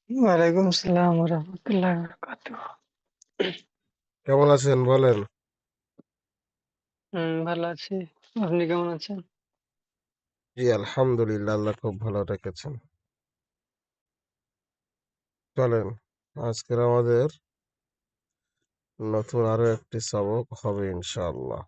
ওয়ালাইকুম সালাম রহমতুল্লাহ বরকাতুহ। কেমন আছেন বলেন? ভালো আছি। আপনি কেমন আছেন? জি আলহামদুলিল্লাহ, আল্লাহ খুব ভালো রেখেছেন। চলেন, আজকের আমাদের নতুন আরো একটি সবক হবে ইনশাআল্লাহ।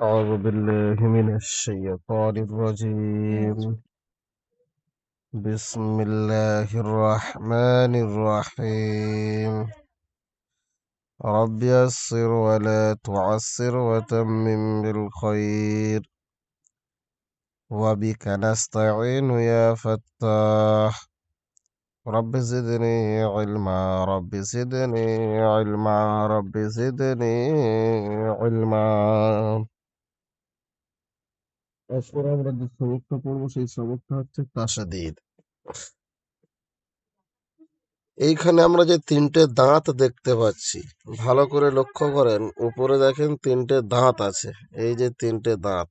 أعوذ بالله من الشيطان الرجيم. بسم الله الرحمن الرحيم. رب يسر ولا تعسر وتمم بالخير وبك نستعين يا فتاح. رب زدني علما رب زدني علما رب زدني علما। এরপর আমরা যে সবকটা পড়বো সেই সবকটা হচ্ছে তাসদীদ। এইখানে আমরা যে তিনটে দাঁত দেখতে পাচ্ছি, ভালো করে লক্ষ্য করেন, উপরে দেখেন তিনটে দাঁত আছে। এই যে তিনটে দাঁত,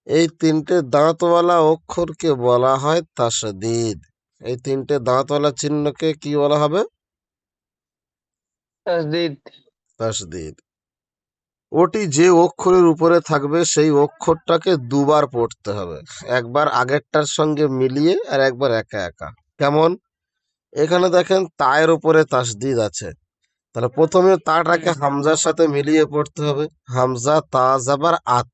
এই তিনটে দাঁতওয়ালা অক্ষরকে বলা হয় তাসদীদ। এই তিনটে দাঁতওয়ালা চিহ্নকে কি বলা হবে? তাসদীদ। তাসদীদ। ওটি যে অক্ষরের উপরে থাকবে সেই অক্ষরটাকে দুবার পড়তে হবে, একবার আগেরটার সঙ্গে মিলিয়ে আর একবার একা একা। কেমন? এখানে দেখেন তায়ের উপরে তাসদিদ আছে, তাহলে প্রথমে তাটাকে হুম হামজার সাথে মিলিয়ে পড়তে হবে। হামজা তা জাবার আত,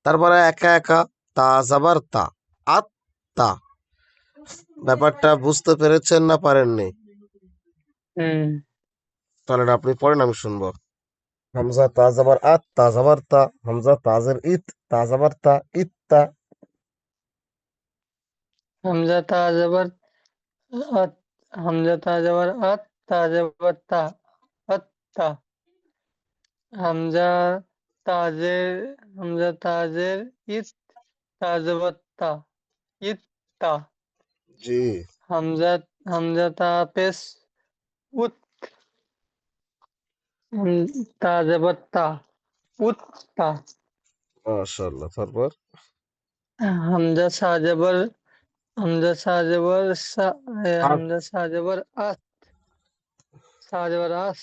তারপরে একা একা তা জাবার তা, আত তা। ব্যাপারটা বুঝতে পেরেছেন না পারেননি? হুম তাহলে এটা আপনি পড়েন, আমি শুনবো। হামজা তা জাবার আত তা জাবার তা, হামজা তাজের ইত তা জাবার তা, ইত্তা। হামজা তা জবর আত। হামজা তা জবর আত, তা জবর তা, আত্তা। হামজা তাজের হামজা তাজের ইত, তা জবর তা, ইত্তা। জি, হামজা হামজা তা পেশ উত, তা জবর তা, উত্তা। মাশাআল্লাহ। তারপর হামজা সা জবর হামজা সা জবর সা, আত। হামজা সা জবর আস, সা জবর আস।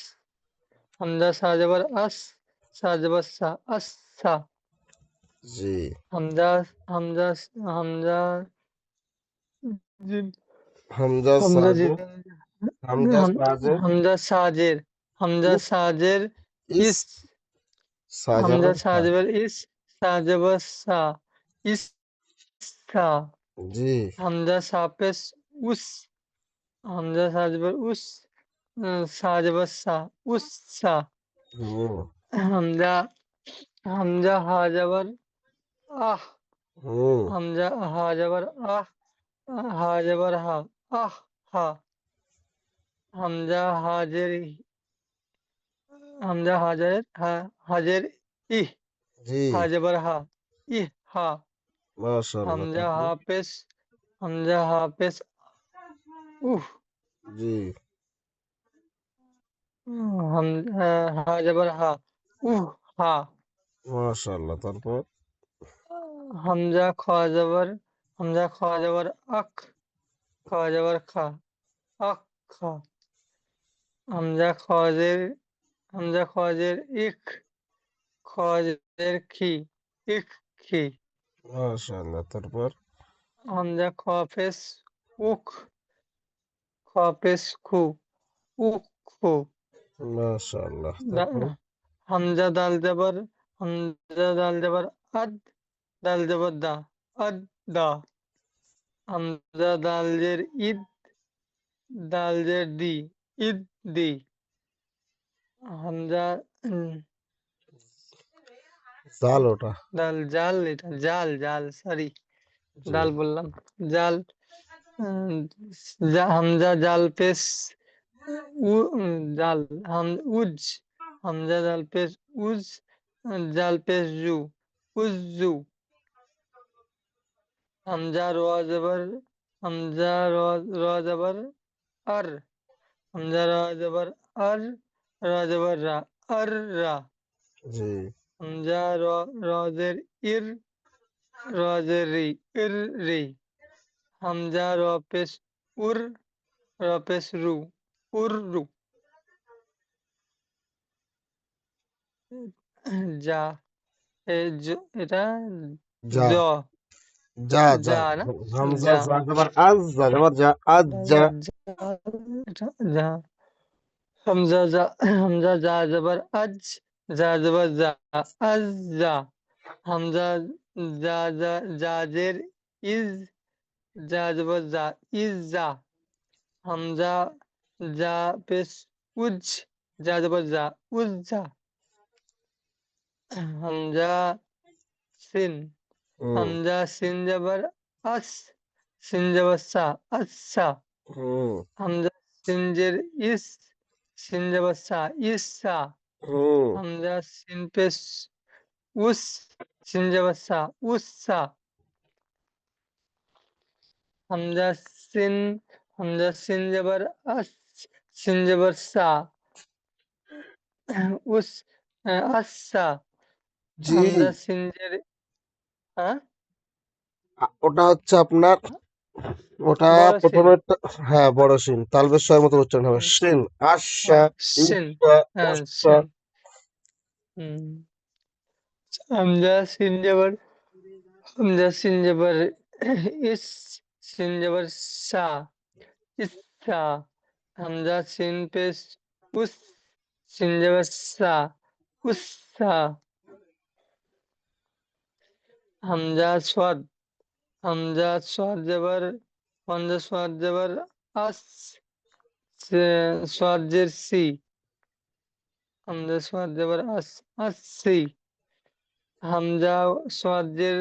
হামজা সা জবর আস, সা জবর সা, আস সা। জি, হামজা হামজা হামজা জিম, হামজা হামজা সাজে, জিম, হামজা সাজে হামজা সাজের, হামজা ইস, সাজের ইস ইস। হামজা সাজাবার সা সা। জবর ইস, সা জবর সা, ইস সা। জি, হামজা সা পেশ উস, হামজা সা জবর উস, সা জবর সা, উস সা। হুম, হামজা হামজা হা জবর আহ, হুম, হামজা হা জবর আহ, হা জবর হা, আহ হা। হামজা হাজের হামজা হাজের হা, হাজের ইহ, জি, হা জবর হা, ইহ হা। মাশাআল্লাহ। হামজা তারপর হাফেজ, হামজা হাফেজ উহ, জি, হামজা হা জবর হা, উহ হা। মাশাআল্লাহ। তারপর হামজা খ জবর, হামজা খ জবর আখ, খ জবর খা, আখ খা। হামজা খজের হামজা খজের ইখ, খজের খি, ইখ খি। মাশাআল্লাহ। তারপর হামজা খফেস উখ, খফেস খু, উখ খু। মাশাআল্লাহ। তারপর হামজা দাল জবর, হামজা দাল জবর আদ, দাল জবর দা, আদ দা। হামজা দাল জের ইদ, দাল জের দি, ইদ দি। হামজা জাল ওটা। দাল জাল, এটা জাল জাল, সরি জি, ডাল বললাম, জাল। উম, হামজা জাল পেশ জাল, উজ, হামজা জাল পেশ উজ, জাল পেশ জু উজ্জু। হামজা র জবর হামজা র জবর আর। হামজা র জবর আর, র জবর রা, আর রা। জি হামজা রজের ইর, রজের রি, ইর রি। হামজা র পেশ উর, র পেশ রু, উর রু। যা এটা যা জ, যা যা যা না, হামজা যা যা জবর আজ, যা জবর যা, আজ যা। এটা যা। হামজা যা, হামজা যা জবর আজ, যা জবর যা, আজ যা। হামজা যা যা জাজের ইজ, যা জবর যা, ইজ যা। হামজা যা পেশ উজ, যা জবর যা, উজ যা। হামজা সিন, হুম হামজা সিন জবর আস, সিন জবর সা, আচ্ছা। হুম হামজা সিনজের ইস, সিন জবর সা, ইসা। হুম হামজা সিন পেশ উস, সিন জবর সা, উসা। হামজা সিন, হামজা সিন জবর আস, সিন জবর সা, উস, আচ্ছা। জি হামজা সিনজের, হ্যাঁ, ওটা হচ্ছে আপনার, ওটা বড় সিন। প্রথমে হ্যাঁ বড় শিন, তালবের স্বরের মতো উচ্চারণ হবে। শিন আশা, সিন, ইসা, হ্যাঁ উসা। সিন। হুম। হামজা সিন জবর, হামজা সিন জবর ইস, সিন জবর সা, ইসা। হামজা সিন পেশ উস, সিন জবর সা, উসা। হামজা সোয়াদ, হামজা সোয়াদ জবর, হামজা সোয়াদ জবর আস, সোয়াদ জের সি। হামজা সোয়াদ জবর আস, আসি। হামজা সোয়াদ জের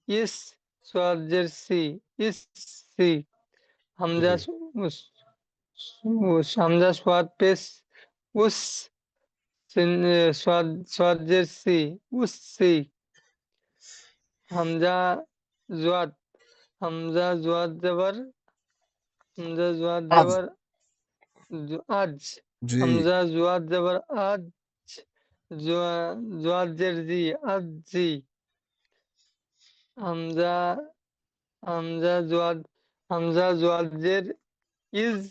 ইস, সোয়াদ জের সি, ইসি। হামজা জি হামজা সোয়াদ পেশ উস, সোয়াদ, সোয়াদ জের সি, উসি। হামজা জোয়াদ, হামজা জোয়াদ জবর, হামজা জোয়াদ আজ, জবর আজ। জি হামজা জোয়াদ জবর আজ, জোয়াদ জের জি, আজ জি। হামজা, হামজা জোয়াদ, হামজা জোয়াজের ইজ,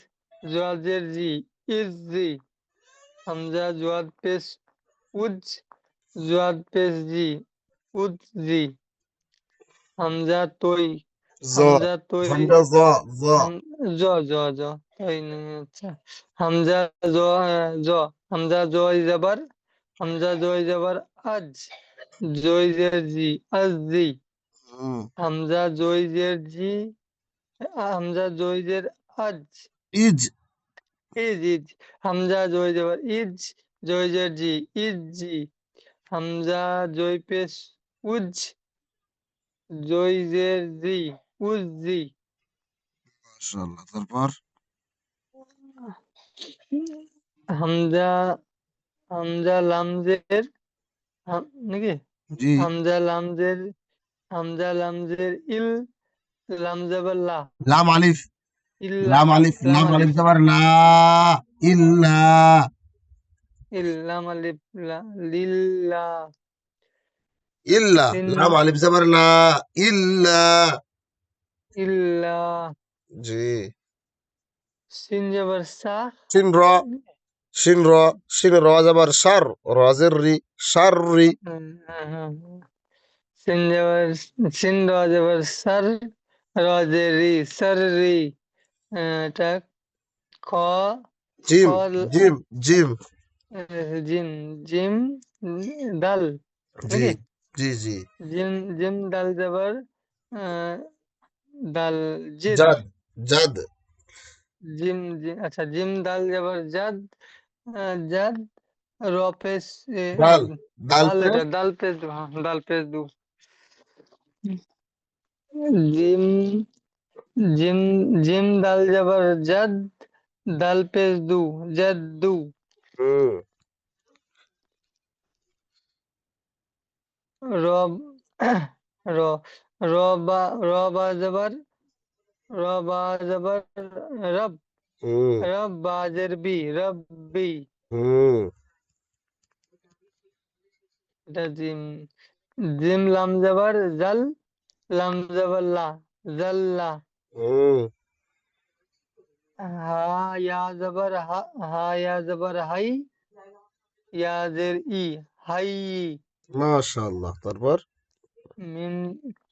জোয়াজের জি, ইজ জি। হামজা জোয়াদ পেশ উজ, জোয়াদ পেশ জি, উজ জি। হামজা তৈ, জ, হামজা তৈরি, হামজা জ, জ। হাম জ, জ জ তৈ নেই, আচ্ছা। হামজা জ, জ। হামজা জয় জবর, হামজা জয় জবর আজ, জয় জের জি, আজ জি। হুম হামজা জয় জের জি, হামজা জয়জের আজ, ইজ, ইজ ইজ। হামজা জয় জবর ইজ, জয়জের জি, ইজ জি। হামজা জয় পেশ উজ, জয়জের জি, উজ জি। মাশাআল্লাহ। তারপর হামজা, হামজা লামজের, নাকি জি হামজা লামজের, হামজা লামজের ইল, লামজাবাল্লা, লাম আলিফ, ইল্লা, লাম আলিফ, লাম লাম আলিফ আলিফ, জবর লা, ইল্লা। লাম আলিফ, লিল্লা। ইল্লা, সিন, লাম আলিফ জবর লা, ইল্লা। ইল্লা। জি সিন জবর সা, শিন র, শিন র, শিন র জবর সার, রজের রি, সার রি। হ্যাঁ, হ্যাঁ। সিন জবর, সিন র জবর সর, রজে রি, সর রি। এটা খ, খ gym, gym, gym. Gym, gym দাল, জি নাকি জি জি। জিম, জিম দাল জবর আহ, দাল জিদ। জাদ, জাদ। জিম, আচ্ছা, জিম দাল জবর জাদ, জাদ র পেশ দাল, দাল দাল, এটা পেশ। দাল পেশ দু, হ্যাঁ, দাল পেশ দু। জিম, জিম, জিম দাল জবর জাদ, দাল পেশ দু, জাদ দু। হুম র র র বা জবর রব হুম বাজের বি রব্বি। হুম এটা জিম। জিম লাম জবর জাল লাম জবর লা জাল্লা। হুম হা ইয়া জবর হা হা ইয়া জবর হাই ইয়া জের ই হাই। মাশাআল্লাহ। তারপর মিম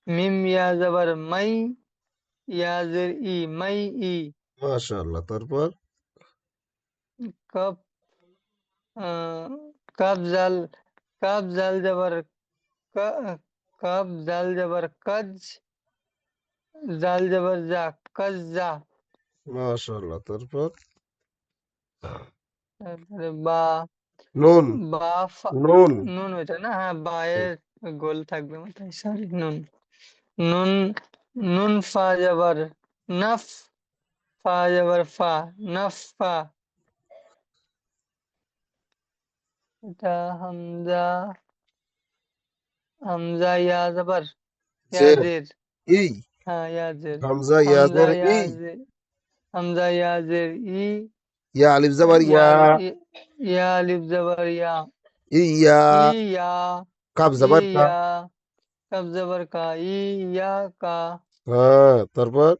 মিম ইয়া জবর মাই ইয়া জের ই মাই ই। মাশাআল্লাহ। তারপর কফ আহ, কফ জাল জবর ক- কফ জাল জবর কজ জাল জবর জা কজ্জা। মাশাআল্লাহ। তারপর তারপরে বা নুন বা নুন নুন ওইটা না, হ্যাঁ বায়ের গোল থাকবে মাথায়, সরি নুন। নুন নুন ফা জবর নফ ফা জবর ফা নফা। এটা হামজা ইয়া জবর জের ইয়াজের। ই হ্যাঁ ইয়াজের। হামজা হামজা ইয়াজের ই ইয়াজের হামজা ইয়াজের ই ইয়া আলিফ জবর ইয়া ইয়া আলিফ জবর ইয়া ইয়া ইয়া কাফ জবর কা। ইয়া কব জবর কা ইয়া কা। হ্যাঁ তারপর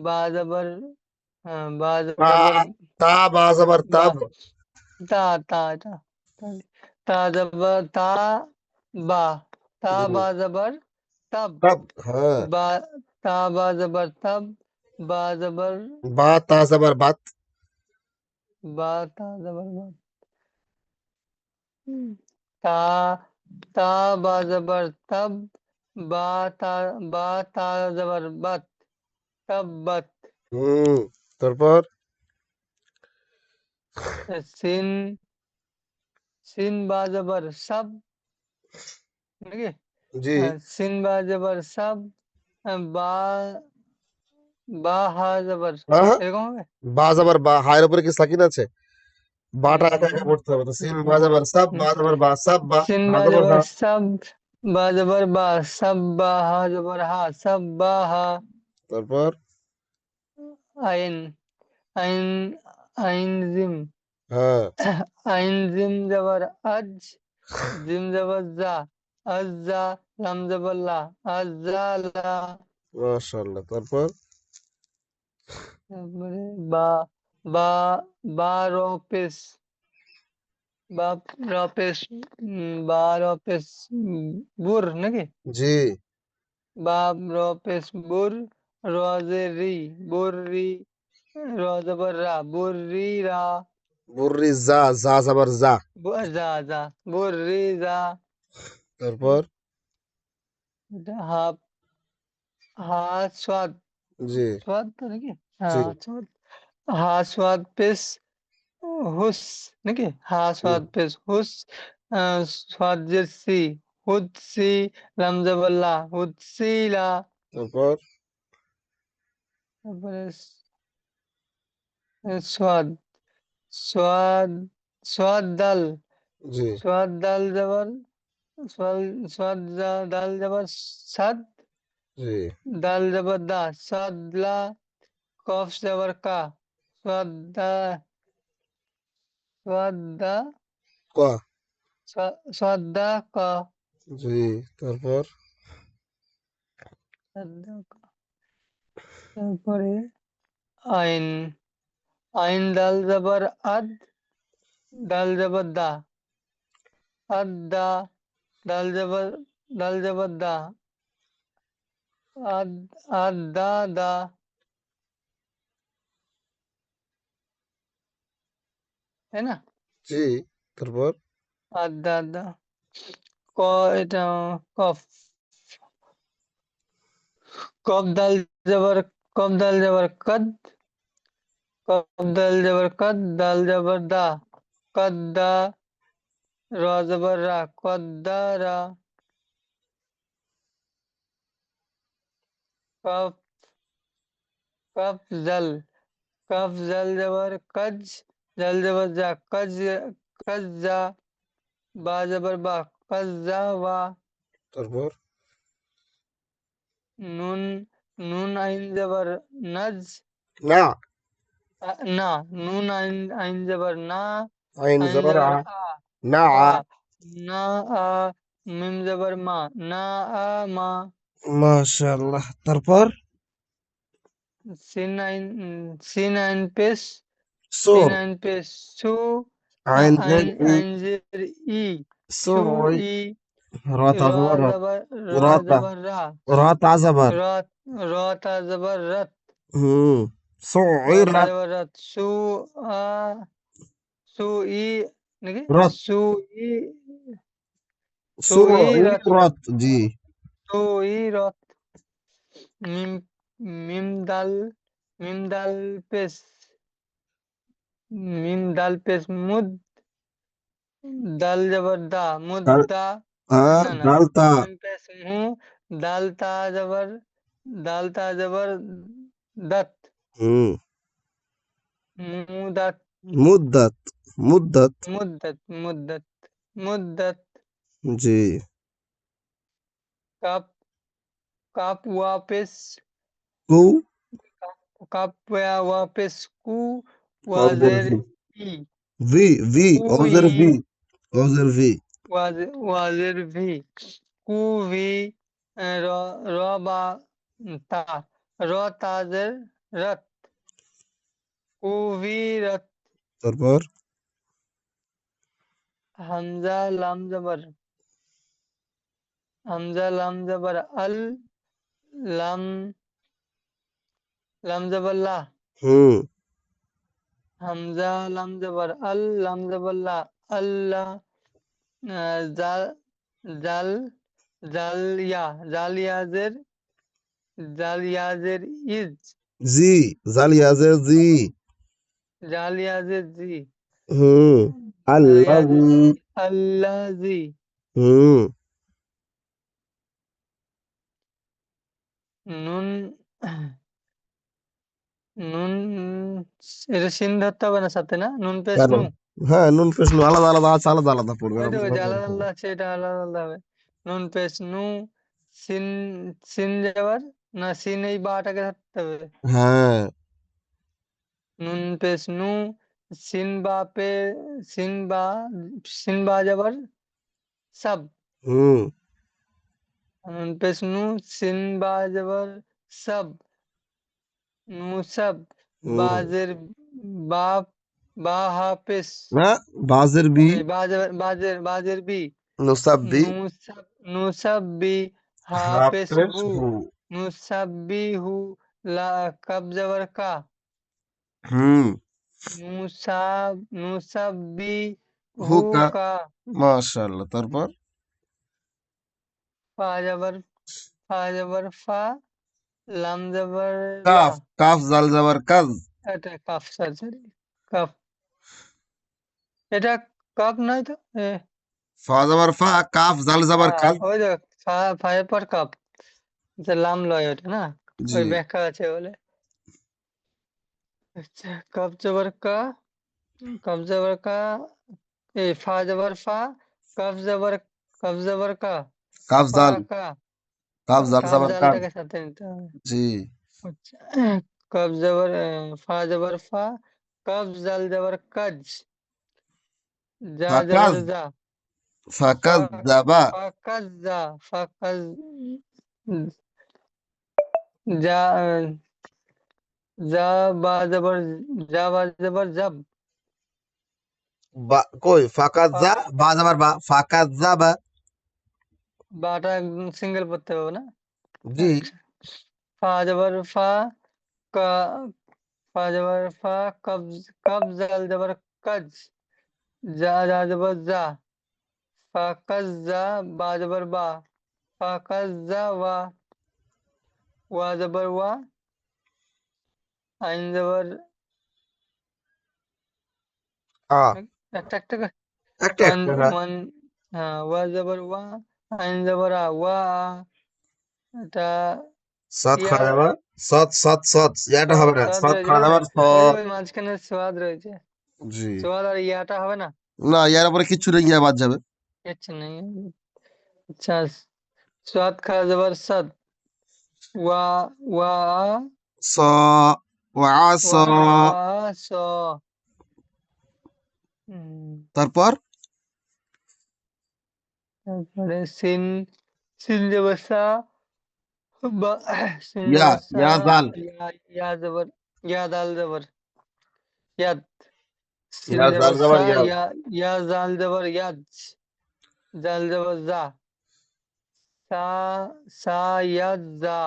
বা জবর হ্যাঁ বা তা জবর তা বা জবর বা তাব। তা তা তা তা জবর তা বা হুম, বা জবর তব তাব হ্যাঁ। বা বা জবর তব বা জবর বা তা জবর বাত। বা তা জবর বা। তা তা বা জবর তব বা তা বা তা জবর বাত তব্বত। হুম তারপর সিন সিন বা জবর সব নাকি, জি সিন বা জবর সব বা হা জবর হ্যাঁ হ্যাঁ এরকম হবে। বা জবর বা হায়ের উপরে কি সাকিন আছে? বাটা একা একা হুম, পড়তে হবে, তো সিন বা জবর সাব হুম। বা জবর বা সাব বা সিন হা বা জবর জবর হা। সব বা জবর বা সব বা হা জবর হা সব বা হা। তারপর আইন আইন আইন জিম হ্যাঁ আইন জিম জবর আজ জিম জবর জা আজ্জা লাম জবর লা আজ্জালা। মাশাআল্লাহ। তারপর তারপরে বা বা বা রপেশ বা রপেশ বা রপেশ বুর নাকি, জি বা রপেশ বুর রজে রি বুর রি রজবর রা বুর রি রা বুর্রি যা যা জবর যা। যা যা বুর রি যা। তারপর এটা হা হা স্বাদ জি স্বাদ তো নাকি, জি হ্যাঁ স্বাদ। হা স্বাদ পেশ হুস নাকি, হা জি। স্বাদ পেশ হুস স্বাদের সি হুদসি লামজাবাল্লাহ হুদসিলা। তারপর তারপরে সোয়াদ সোয়াদ সোয়াদ দাল জি সোয়াদ দাল জবর দাল জবর সাদ জি দাল জবর দা সাদলা কফ জবর কা সোয়াদা সোয়াদা ক সোয়াদা কা। জি তারপর তারপরে আইন আইন দাল জবর আদ দাল জবর দা আদা দাল জবর দা আদ আদা দা, তাই না? জি তারপর আদা দা ক এটা কফ কফ দাল জবর কদ কফ দাল জবর কদ দাল জবর দা কদ্দা র জবর রা কদ্দারা কফ কফ জল কফ জল জবর কজ জল জবর যা কজ কজ্জা বা জবর বা কাজ্জা ওয়া। তারপর নুন নুন আইন জবর নাজ। না, না, নুন আইন আইন জবর না। আইন আইন জবর জবর আ, আ। না আ। আ, না আ। মিম জবর মা। না আ মা। মাশাআল্লাহ। তারপর সিন আইন পেশ। সিন সুর, আইন পেশ সু। আইন জের আইন ই, আইন জের ই। সু সুর, ই। র র তাজবর র, জবর র র তা, জবর রা। র তাজবর, র র তা জবর রত। হুম, র তা সুইরাত, জবর রত। আ সু ই নাকি? রত, সু ই। সু ই রত। সুইরাত, জি। সু ই রত। মিম মিম দাল মিম দাল পেশ। মিম দাল পেশ মুদ। দাল জবর দা তার মুদ্দা। আর না না। ডালতা, মিম পেশ মু। দাল তা জবর দাল তা জবর দত। হুম, মুদাত। মুদ্দাত, মুদ্দাত, মুদ্দত মুদ্দত মুদ্দত। জি। কাপ কাপ ওয়াপিস। কু, কাপ ওয়াপিস কু। অজের ওয়াজের ভি, ই। ভি, ভি, কু অজের ই। ভি, অজের ভি, ওয়াজের ভি। কু ভি। র র বা তা। র তাজের রত। কুভিরত। তারপর হামজা লাম জবর হামজা লাম জবর আল। লাম লাম জবর লা। হুম, হামজা লাম জবর আল। লাম জবর লা। আল্লাহ। জাল জাল জালিয়া জালিয়াজের জালিয়াজের ইজ। জি, জালিয়াজের জি, জালিয়াজের জি। হুম, জালিয়াজের আল্লাজি, জি। আল্লাহ জি। হুম, নুন নুন এটা সিন ধরতে হবে না সাথে, না নুন পেশ কেন? নু। হ্যাঁ, নুন প্রশ্ন আলাদা আলাদা আছে, আলাদা আলাদা পড়বে, ওই তো এরকম ওই কোনো যে আলাদা কথা আলাদা নেই। আছে, এটা আলাদা আলাদা হবে। নুন পেশ নু। সিন সিন যাবার না, সিন এই বাটাকে ধরতে হবে। হ্যাঁ, নুন পেশ নু। সিন বা পে। সিন বা সিন বা যাবার সব। হুম, নুন পেশ নু। সিন বা যাবার সব। নু সব। হুম, বাজের বাপ। বা হাফেজ। না, বাজের বি, এই বাজের বি। নুসাব্বি, নুসাব নুসাব্বি হাফেজ হাফেজ হু। হু, নুসাব্বি হু। লা কাব জবর কা। হুম, নুসাব্বি হু হুকা, কা। মাশাআল্লাহ। তারপর ফা জবর ফা। লাম জবর লা। কাফ, কাফ জাল জাবার কাজ, এটা কাফ সার্জারি। কাফ। এটা কাপ নয় তো ফা জাবার ফা, কাফ জাল জাবার হ্যাঁ কাজ, ওই তো ফায়ের পর কাপ। যে লাম লয় ওটা না। জি। ওই ব্যাখ্যা আছে বলে। আচ্ছা কাপ জবর কা। কাপ জবর কা। এই ফা জবর ফা। কাপ জবর কাপ জবর কা। কাফ ফা জাল, কা। কাফ জাল কাপ জাবার কাজ, জালটাকে সাথে নিতে হবে। জি। আচ্ছা কাপ জবর ফা জবর ফা। কাপ জাল জবর কাজ। যা ফাকাজ, জবর যা। ফা ফাকাজ জাবা, ফা কাজ যা। ফা কাজ যা। যা বা জবর যা বা জবর জব। বা কই ফাকাজ ফা যা, বা জাবার বা, ফাকাজ জাবা, বাটা একদম সিঙ্গেল পড়তে হবে না। জি। আচ্ছা ফা জবর ফা। কা ফা জবর ফা। কবজ জাল জবর কজ। যা জবর যা। ফা কজ যা। বা জবর বা। ফা কজ যা ওয়া। ওয়া জবর ওয়া। আইন জবর আ, একটা একটা করে। একটা ওয়ান একটা, হ্যাঁ। ওয়ান। হ্যাঁ ওয়া জবর ওয়া। আইন জবর আ ওয়া। এটা সাত ইয়া। খাওয়া যাবে, সৎ সৎ সৎ, এটা হবে না, সোয়াদ সৎ রয়েছে খাওয়া ওই যাবে ওই সৎ, ওই মাঝখানে সোয়াদ রয়েছে। জি। সোয়াদ আর ইয়াটা হবে না। না, ইয়ার উপরে কিচ্ছু নেই, ইয়া বাদ যাবে। কিচ্ছু নেই। अच्छा, स्वाद खा जबर सद, वा वा স ওয়াস वा वा सो, তারপর তারপরে সিন, সিন জবর সা, বা সিন ইয়া জবর সা, ইয়া জাল ইয়া জবর, ইয়া দাল জবর ইয়াদ, সিন ইয়া জাল জবর জবর সা, ইয়াদ ইয়া জাল জবর ইয়াদ, জাল জবর জা, সা সা ইয়াদ জা,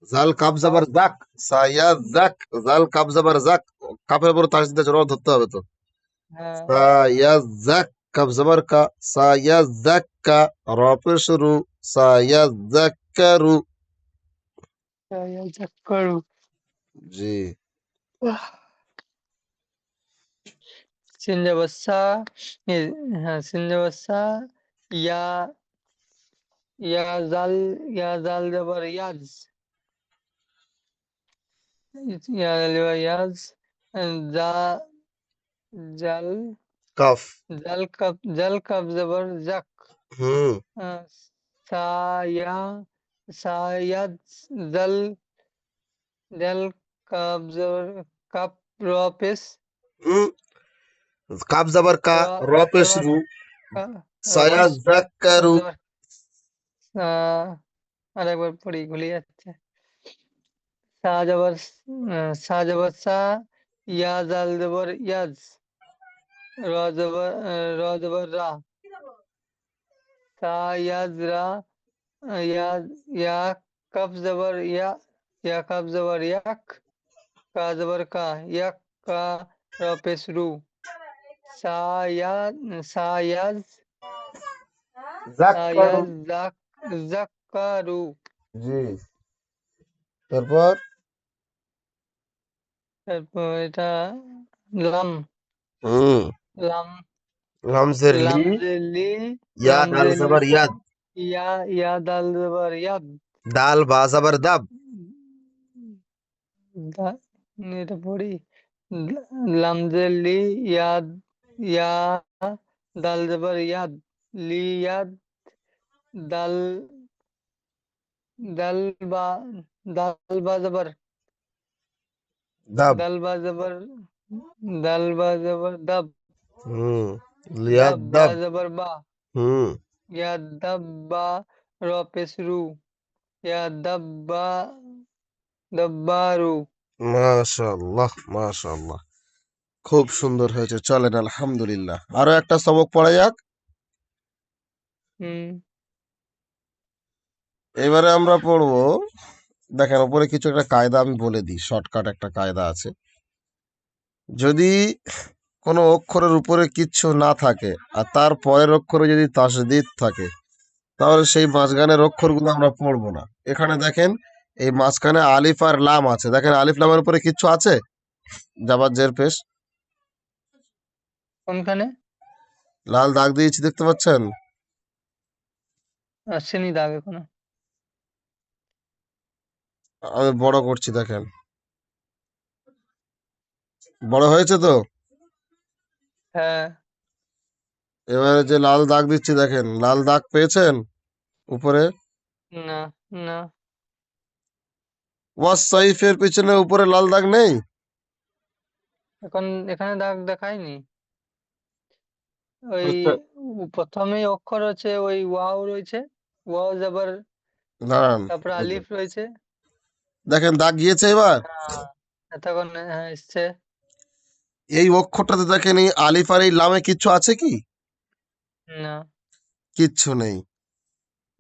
জাল কাপ জবর কাফ, জাক সায়া জাক জাল কাপ জবর জাক কাপের উপর তাসদিদ আছে র ধরতে হবে তো হ্যাঁ, সায়া জাক কাপ জবর কা সায়া জাক্কা র পেশ শুরু সায়া জাক্কারু ইয়া জাক্কারু, জি সিন জবর সা, হ্যাঁ সিন জবর সা, ইয়া ইয়া জাল জবর ইয়াজ, ইয়া জাল জবর ইয়াজ, জা জাল, কাফ জাল কাপ জবর জাক, হুম আহ, সা ইয়া সা ইয়াজ জাল, জাল কাপ জবর কাপ, র পেশ, হুম কাপ জবর কা র র পেশ জবর রু কা, সায়া ওয়াস, ওয়াস জাক্কারু জবর, আরেকবার পড়ি ভুলে যাচ্ছে, সা জবর, সা জবর সা, ইয়া জাল জবর ইয়াজ, র জবর রা, সা ইয়াজ রা, ইয়া ইয়া কফ জবর ইয়া কফ জবর ইয়াক, কা জবর কা, ইয়াক কা, র পেশ রু, সা ইয়া সা ইয়াজ, সা জাক্কারু ইয়াজ জাক, জাক্কারু, জি তারপর তারপর এটা লাম, হুম লাম, লামজের লি লামজেলি, ইয়া দাল লামজেলি, জবর ইয়াদ ইয়া দাল জবর ইয়াদ, দাল বা জবর দাব এটা পড়ি, লামজেলি, ইয়াদ, ইয়া দাল জবর ইয়াদ, লি ইয়াদ, দাল, দাল বা, দাল বা জবর, দাব দাল বা জবর, দাল বা জবর দাব, হুম লিয়াদ দাব বা দাব জবর বা, হুম ইয়া দাব বা, র পেশ রু, ইয়া দাব্বা, দাব্বারু, মাশাআল্লাহ মাশাআল্লাহ খুব সুন্দর হয়েছে চলেন আলহামদুলিল্লাহ আরো একটা সবক পড়া যাক হুম, এবারে আমরা পড়বো দেখেন উপরে কিছু একটা কায়দা আমি বলে দিই শর্টকাট একটা কায়দা আছে যদি কোনো অক্ষরের উপরে কিচ্ছু না থাকে আর তার পরের অক্ষরে যদি তাসদিদ থাকে তাহলে সেই মাঝখানের অক্ষরগুলো আমরা পড়বো না এখানে দেখেন এই মাঝখানে আলিফ আর লাম আছে দেখেন আলিফ লামের উপরে কিচ্ছু আছে জাবার জের পেশ কোনখানে লাল দাগ দিয়েছি দেখতে পাচ্ছেন আসেনি দাগ এখনো? আমি বড় করছি দেখেন বড় হয়েছে তো হ্যাঁ, এবারে যে লাল দাগ দিচ্ছি দেখেন লাল দাগ পেয়েছেন উপরে না, না, ওয়াস সাইফের পিছনে উপরে লাল দাগ নেই এখন এখানে দাগ দেখায়নি। ওই আচ্ছা প্রথমেই অক্ষর আছে, ওই ওয়াও রয়েছে, ওয়াও যাবার, দাঁড়ান তারপর এই যে, আলিফ রয়েছে। দেখেন দাগ গিয়েছে এবার হ্যাঁ, এতক্ষণ হ্যাঁ এসছে। এই অক্ষরটাতে দেখেন এই আলিফ আর এই লামে কিচ্ছু আছে কি না, কিচ্ছু নেই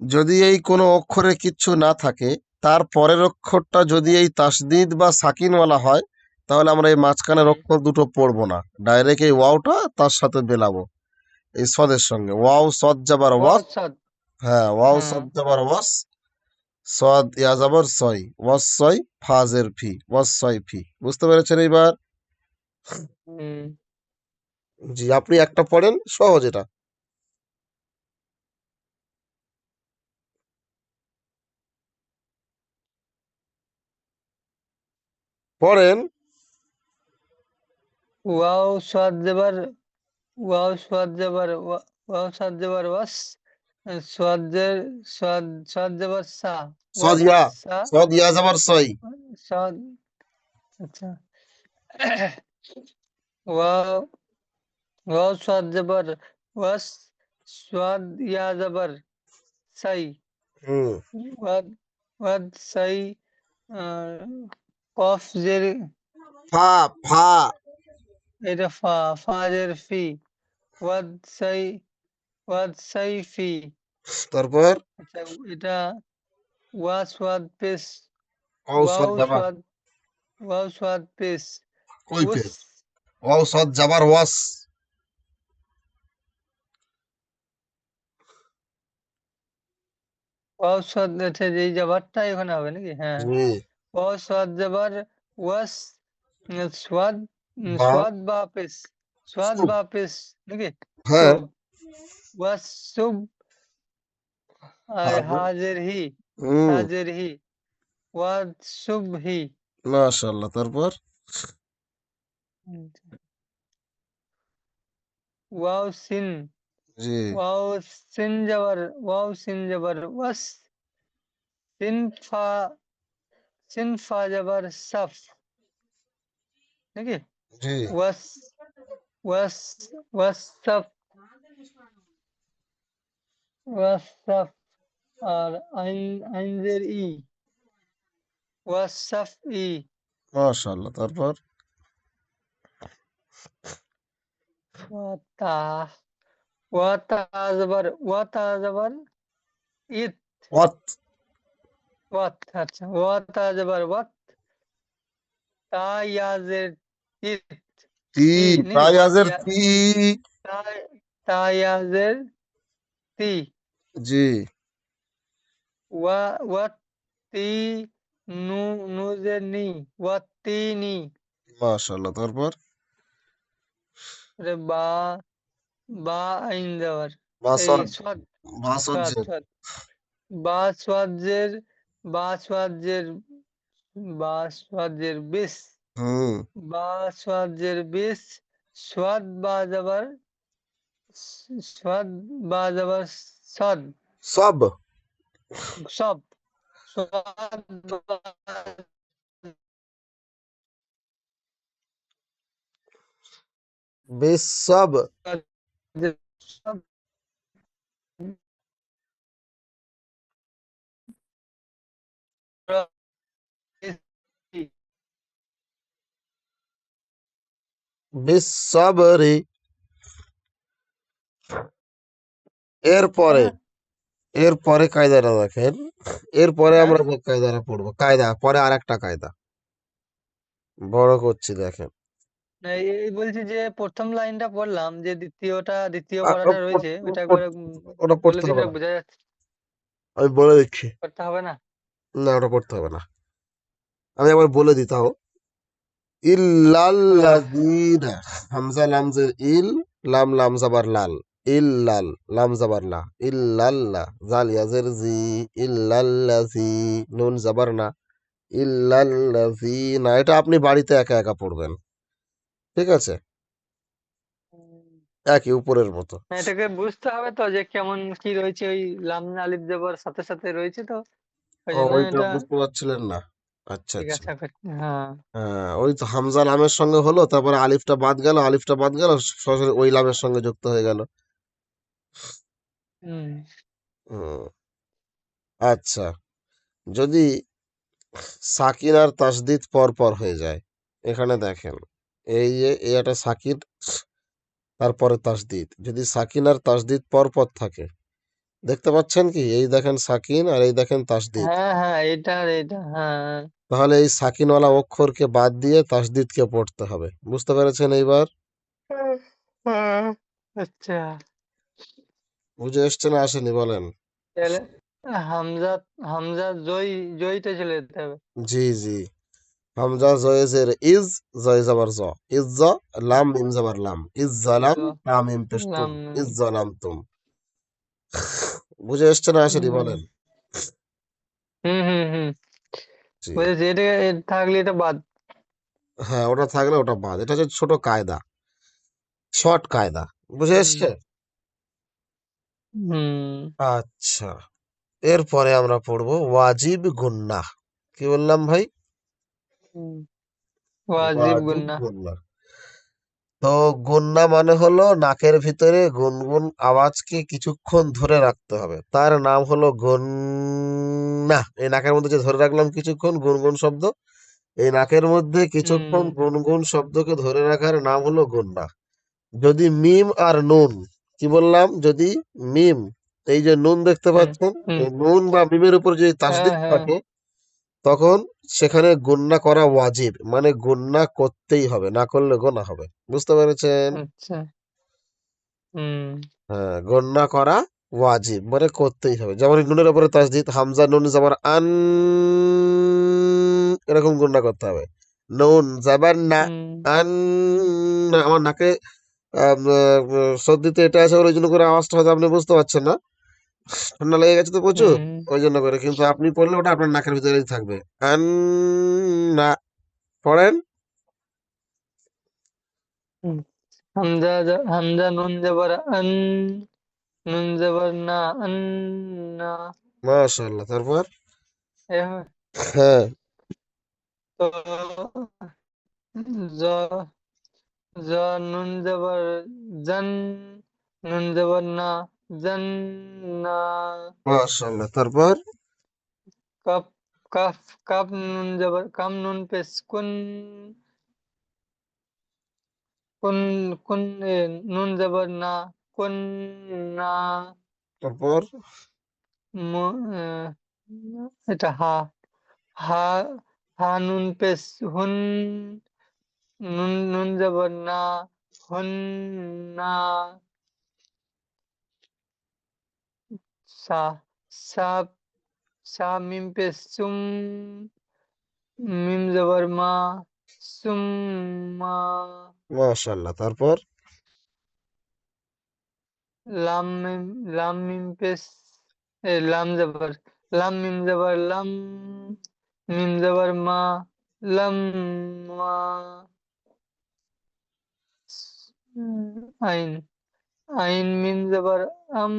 যদি এই কোনো অক্ষরে কিচ্ছু না থাকে তার পরের অক্ষরটা যদি এই তাসদিদ বা সাকিনওয়ালা হয় তাহলে আমরা এই মাঝখানের হুম, অক্ষর দুটো পড়বো না ডাইরেক্ট এই ওয়াওটা তার সাথে মেলাবো এই সদের সঙ্গে ওয়াও সদ যাবার ওয়াও ওয়াস সাদ, হ্যাঁ ওয়াও হ্যাঁ, সদ যাবার ওয়াস সদ ইয়া যাবার সয় ওয়াস সয় ফাজের ফি ওয়াস সয় ফি বুঝতে পেরেছেন এইবার হুম, জি আপনি একটা পড়েন সহজ এটা পড়েন ওয়াও সাদ যাবার, ওয়াও সাদ যাবার ওয়াও সাদ যাবার ওয়াস, সোয়াদের সোয়াদ জবর সা সদ ওয়াদ ইয়া, সা সদ ইয়া জবর সই। সোয়াদ আচ্ছা ওয়াও ওয়াও সোয়াদ জবর ওয়াস সোয়াদ ইয়া জবর সাই হুম। ওয়াদ ওয়াদ সাই আহ, কফ জের ফা, ফা। এটা ফা ফা জের ফি ওয়াদ সাই ওয়াদ সাই ফি তারপর আচ্ছা এটা ওয়া সোয়াদ পেশ অও সদ ওয়াও জাবার, সোয়াদ ওয়াও সোয়াদ পেশ কই উস পেশ? অও সদ জাবার ওয়াস। ওয়াও সোয়াদ আচ্ছা এই জবরটা এখানে হবে নাকি হ্যাঁ জি। ওয়াও সোয়াদ জবর ওয়াস সোয়াদ বা, সোয়াদ বা পেশ সোয়াদ সুব। বা পেশ নাকি হ্যাঁ। সুব ওয়াস সুব আর হাজির। হাজের হি হুম। হাজের হি ওয়াদ সুব হি মাশাআল্লাহ। তারপর ওয়াও সিন জি, ওয়াও ওয়াও সিন জবর ওয়াস সিন ফা সিন ফা জবর সাফ নাকি জি। ওয়াস ওয়াস ওয়াসাফ ওয়াসাফ আর আইনজের ই ওয়াসাফ ই মাশাআল্লাহ। তারপর ওয়াতা ওয়াতা জবর ইত ওয়াত, ওয়াত আচ্ছা ওয়াতা জবর ওয়াত তা ইয়াজের ইত তি, তি নাকি তায়াজের ইয়া তি। তা তা ইয়াজের তি জি। ওয়াত তি নু নুজের নি ওয়াতিনি মাশাআল্লাহ। তারপর রে বা আইন দেওয়ার এই বাসদ, সদ সদ বাসজ্জের। সদ বা সোয়াজ্যের বা সোয়াজ্যের বা সোয়াজ্যের বিশ হুম। বা সোয়াজ্যের বিশ সোয়াদ বা যাবার সোয়াদ বা যাবার সদ সব, সব সোয়াদ বা বিসব। যাবার সব বিসবরি। এরপরে, হ্যাঁ এরপরে কায়দাটা দেখেন। এরপরে হ্যাঁ আমরা যে কায়দাটা পড়বো, কায়দা পরে আরেকটা কায়দা বড় করছি দেখেন। না, এই বলছি যে প্রথম লাইনটা পড়লাম যে দ্বিতীয় আর পড়াটা রয়েছে ওটা একবার ওটা বলে পড়তে হবে দিলে না, বোঝা যাচ্ছে আমি বলে দিচ্ছি। করতে হবে না না, ওটা পড়তে হবে না, আমি একবার বলে দিই তাও। আহ, ইল্লাল্লাযীনা, হামজা লামজের ইল, লাম লাম জাবার লাল, ইল্লাল, লাম জাবার লা, ইল্লাল্লাহ, জাল ইয়াজের জি, ইল্লাল্লাযী, নুন জাবার না, ইল্লাল্লাযীনা। এটা আপনি বাড়িতে একা একা পড়বেন, ঠিক আছে? একই উপরের মতো। না, এটাকে বুঝতে হবে তো যে কেমন কি রয়েছে ওই লাম আলিফ দেবার সাথে সাথে রয়েছে তো ওই ও, জন্য ওইটা এটা বুঝতে পারছিলেন না? আচ্ছা, আচ্ছা। জিজ্ঞাসা করছি হ্যাঁ হ্যাঁ, ওই তো হামজা লামের সঙ্গে হলো, তারপরে আলিফটা বাদ গেল, আলিফটা বাদ গেল, সরাসরি ওই লামের সঙ্গে যুক্ত হয়ে গেল। হুম হুম। আচ্ছা, যদি সাকিন আর তাসদিদ পর পর হয়ে যায়, এখানে দেখেন, এই যে এই একটা সাকিন, তারপরে তাসদিদ, যদি সাকিন আর তাসদিদ পর পর থাকে, দেখতে পাচ্ছেন কি? এই দেখেন সাকিন আর এই দেখেন তাসদিদ। হ্যাঁ হ্যাঁ এটা আর এটা হ্যাঁ তাহলে এই সাকিনওয়ালা অক্ষরকে বাদ দিয়ে তাসদিদকে পড়তে হবে, বুঝতে পেরেছেন এইবার? হ্যাঁ, আচ্ছা বুঝে এসছে না আসেনি বলেন? তাহলে হামজা হামজা জয়ীটা চলে যেতে হবে জি, জি। হামজা জয়েজের ইজ, জয় যাবার জ, ইজ জ, লাম মিম যাবার লাম, ইজ জালাম, তা মিম পেশ তুম, লাম ইজ জালাম তুম। বুঝে এসছে না আসেনি হুম বলেন? হুম হুম হুম জি। বুঝেছি এটা থাকলে এটা বাদ হ্যাঁ, ওটা থাকলে ওটা বাদ। এটা হচ্ছে ছোট কায়দা, শর্ট কায়দা। বুঝে হুম এসছে? হুম আচ্ছা, এরপরে আমরা পড়বো ওয়াজিব গুন্নাহ। কি বললাম ভাই? হুম, ওয়াজিব ওয়াজিব গুন্না। গুন্নাহ। তো গুন্না মানে হলো নাকের ভিতরে গুনগুন আওয়াজকে কিছুক্ষণ ধরে রাখতে হবে, তার নাম হলো গুন্না। এই নাকের মধ্যে যে ধরে রাখলাম কিছুক্ষণ গুনগুন শব্দ, এই নাকের মধ্যে কিছুক্ষণ হুম গুনগুন শব্দকে ধরে রাখার নাম হলো গুন্না। যদি মিম আর নুন, কি বললাম, যদি মিম, এই যে নুন দেখতে হুম পাচ্ছেন, হুম। এই নুন বা মিমের উপর যদি হ্যাঁ তাসদিদ হ্যাঁ। থাকে, তখন সেখানে গুন্না করা ওয়াজিব, মানে গুন্না করতেই হবে, না করলে গোনা হবে। বুঝতে পেরেছেন? আচ্ছা। হুম হ্যাঁ, গণনা করা ওয়াজিব, মানে করতেই হবে। যেমন এই নুনের উপরে তাসদিদ, হামজা নুন জাবার আন, এরকম গণনা করতে হবে। নুন জাবার না, হুম আন না। আমার নাকে সর্দিতে এটা আছে বলে ওই জন্য করে আওয়াজটা হয়তো আপনি বুঝতে পারছেন না। ঠান্ডা লেগে গেছে তো প্রচুর, হুম ওই জন্য করে। কিন্তু আপনি পড়লে ওটা আপনার নাকের ভিতরেই থাকবে। আন না, পড়েন। হুম। হামজা নুন জবর আন, নুন জবর না, আন্না। মাশাআল্লাহ। তারপর? এভাবে। হ্যাঁ। তো জ জ নুন জবর জান, নুন জবর না, জান না। মাশাআল্লাহ। তারপর? কপ কাফ কাপ নুন জবর কাম নুন পেশ কুন, কুন কুন নুন জবর না, কুন না। তারপর? আহ, এটা হা, হা হা নুন পেশ হুন, নুন নুন জবর না, হুন না। সা সা সা মিম পেশ সুম, মিম জবর মা, সুম্মা। মাশাআল্লাহ। তারপর? লাম মিম, লাম মিম পেশ লাম জবর, লাম মিম জবর লাম, মিম জবর মা, লাম মা। আইন, আইন মিম জবর আম,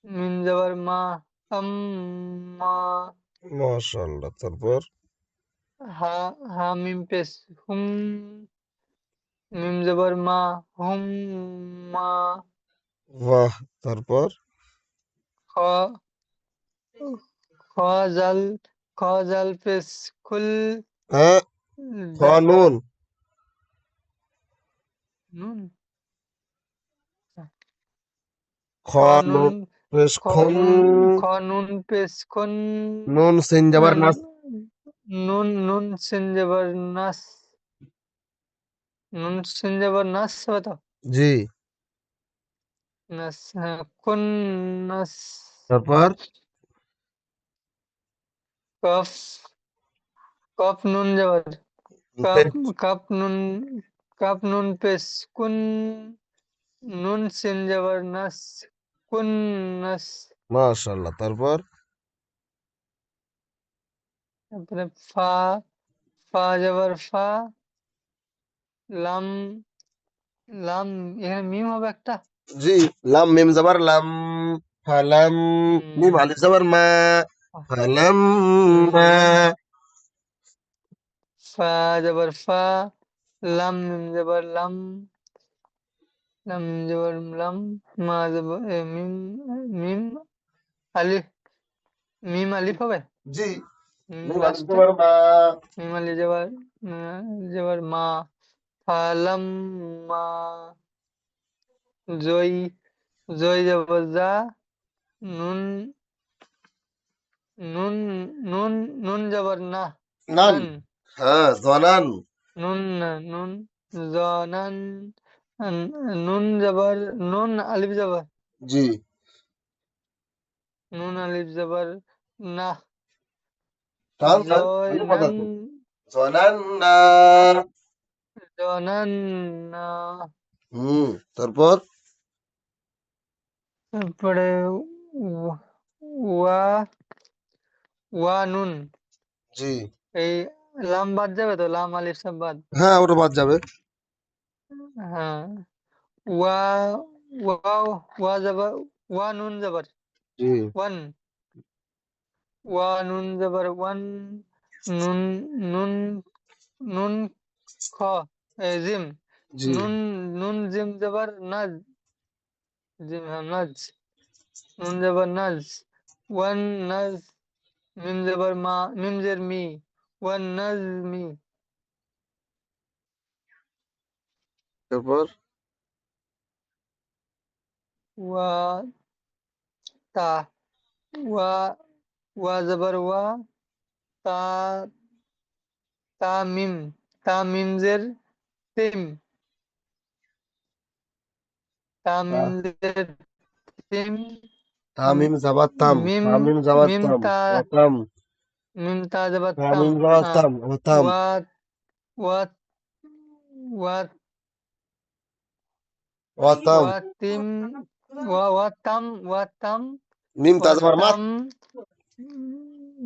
মিম জবর মা, আম্মা। মাশাআল্লাহ। তারপর? হা হা মিম পেশ হুম, মিম জবর মা, হুম মা। বাহ! তারপর? খ খ জাল, খ জাল পেশ খুল, হ্যাঁ, খ দা নুন। নুন, খ খ নুন, নুন পেশ খ খুন। নুন, খ নুন পেশ খুন, নুন সিন জাবার নাস। নুন নুন সিন জবর নাস, নুন সিন জবর নাস হবে তো। জি। নাস, হ্যাঁ, কুন নাস। তারপর? কফ, কফ নুন জবর কাপ, পেশ। কাপ নুন, কাপ নুন পেশ কুন, নুন সিন জবর নাস, কুন নাস। মাশাআল্লাহ। তারপর? তারপরে ফা, ফা জবর ফা, লাম, লাম, এখানে মিম হবে একটা। জি। লাম মিম জাবার লাম, ফালাম। মিম উম, আলিফ জাবার মা, ফালাম মা। উম, ফা জবর ফা, লাম মিম জবর লাম, লাম মিম জবর লাম, মা জবর মিম, মিম আলিফ, মিম আলিফ হবে। জি। মিম মিম আলিফ লাস্টে, জাবার মা। মিম আলিফ জবর, জবর মা, ফালাম মা। জয়, জয় জবর জা, নুন, নুন, নুন, নুন জবর না, নান। নান, হ্যাঁ, জনান। নুন না, নুন, জনান, নুন জবর, নুন আলিফ জবর, জি। নুন আলিফ জবর না, টান টান, অনেক কথা জয়নান, আছে। জনান না। জনান না। তারপর? তারপরে ওয়া, ওয়া নুন, জি। এই লাম বাদ যাবে তো, লাম আলিফ সব বাদ। হ্যাঁ, ওটা বাদ যাবে। হ্যাঁ, ওয়া, वाव वा जबर वा नून जबर জি वन वा नून जबर वन नून नून नून ख जिम জি नून नून जिम जबर नज जिम हाँ नज नून जबर नज वन नज मिम जबर मा मिम जर मी वन नज मी তারপর वा ता वा वा जबर वा ता ता मिम जर तिम ता मिम जर तिम তামিম জাবাতাম मिम তামিম मिम জাবাতাম ता ওয়াতাম मिम ता जबर तम তামিম हाँ জাবাতাম ওয়াতাম वा वा वा ওয়াতাম वा तिम वा तम মিম वा তাজবার মাত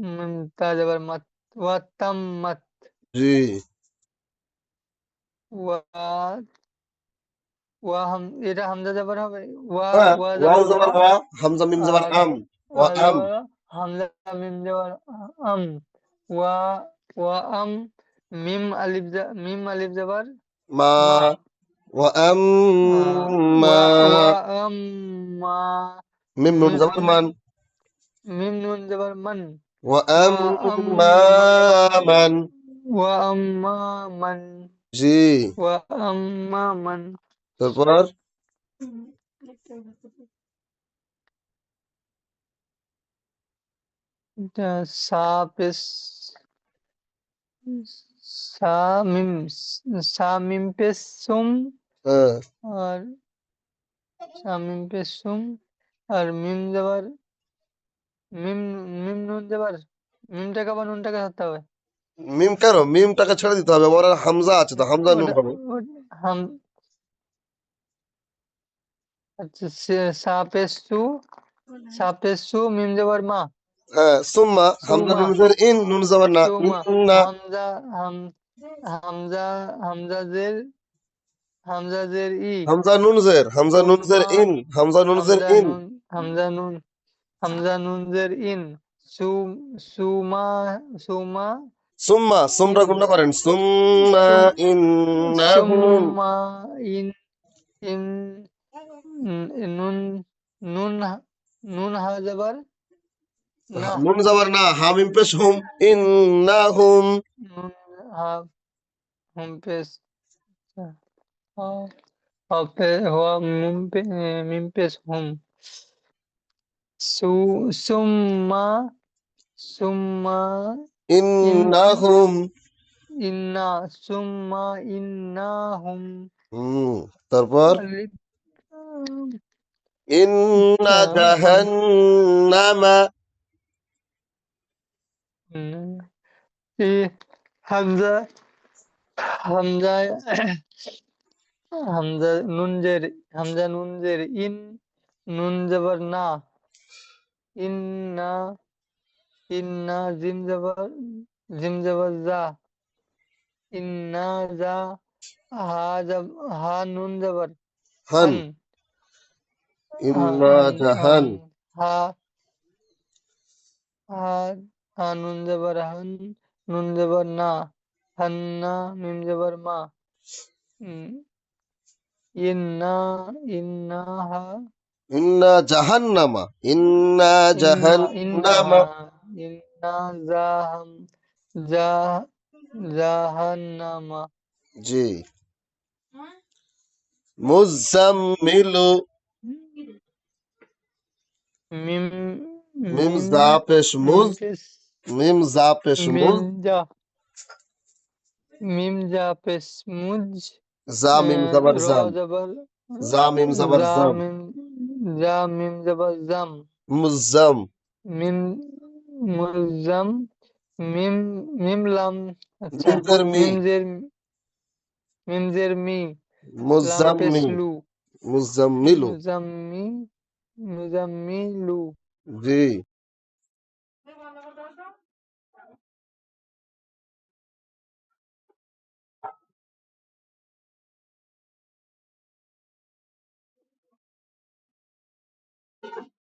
तम ता जबर मत वा तम मत জি वा ওয়া হাম এটা হামজা জবর হবে ওয়া হ্যাঁ ওয়া ওয়াও জবর ওয়া জবর ওয়া হামজা মিম জবর আর আম ওয়া আম জবর হামজা মিম জবর আম ওয়া ওয়া আম মিম আলিফ জবর মা মা ওয়া আম মা ওয়া ওয়া আম মা মিম নুন মিম জবর মান মিম নুন জবর মান ওয়া আম ওয়া আম মা মান ওয়া আম মা মান জি ওয়া আম মা মান তারপর এটা সাপিস সামিম সামিম পেশ সুম হ্যাঁ और সামিম পেশ সুম আর মিম জবর মিম মিম নুন জবর মিমটাকে আবার নুনটাকে ধরতে হবে মিম কেন মিমটাকে ছেড়ে দিতে হবে ওর হামজা আছে তো হামজা নুন ওটা হবে হাম আচ্ছা সাপেশ সু মিম জবর মা হ্যাঁ সুম্মা হামজা সুমা মিম জের ইন নুন জবর না সুমা না হামজা হাম হামজা হামজা জের ই হামজা নুন জের সুমা ইন হামজা নুন জের হামজা ইন নুন হামজা নুন হামজা নুন জের ইন সু সুমা সুমা সুম্মা ইন সুমরা গুণা করেন সুম্মা সুম ইন্নাহুম সুম্মা ইন ইন নুন নুন নুন হা জবর না নুন জবর না হামিম পেশ হুম ইন্নাহুম নুন হা হুম পেশ पे हुआ मिम पेश हुम सुम्मा सुम्मा इन ইন্নাহুম इन्ना सुम्मा इन्ना हुम হুম তারপর अलिफ ইন্না हम জাহান্নামা ये हमजा हमजा हमजा नुन जेर इन नुन जबर ना इन्ना इन्ना जिम जबर जा इन्ना जा हा नून जबर হান हन ইন্না জাহান हा हा हा नून जबर हन नून जबर ना हन्ना मीम जबर मा इन्ना इन्ना हा ইন্না জাহান্নামা ইন্না इन्ना জাহান্নামা इन्ना जाहम जा জাহান্নামা জি মুজাম্মিলু মিম মিম মিম জা পেশ মিম মুজ পেশ মিম জা পেশ মুজ মিম জা পেশ মুজ জা মিম জবর র জাম জবর জা মিম জবর জা জাম মিম জা মিম জবর জাম মুজাম মিম মুলজাম মিম মিম লাম আচ্ছা মিম জের মি মিম জের মি লাম পেশ মুজাম্মি লু মুজাম্মিলু মুজাম্মি মুজাম্মিলু জি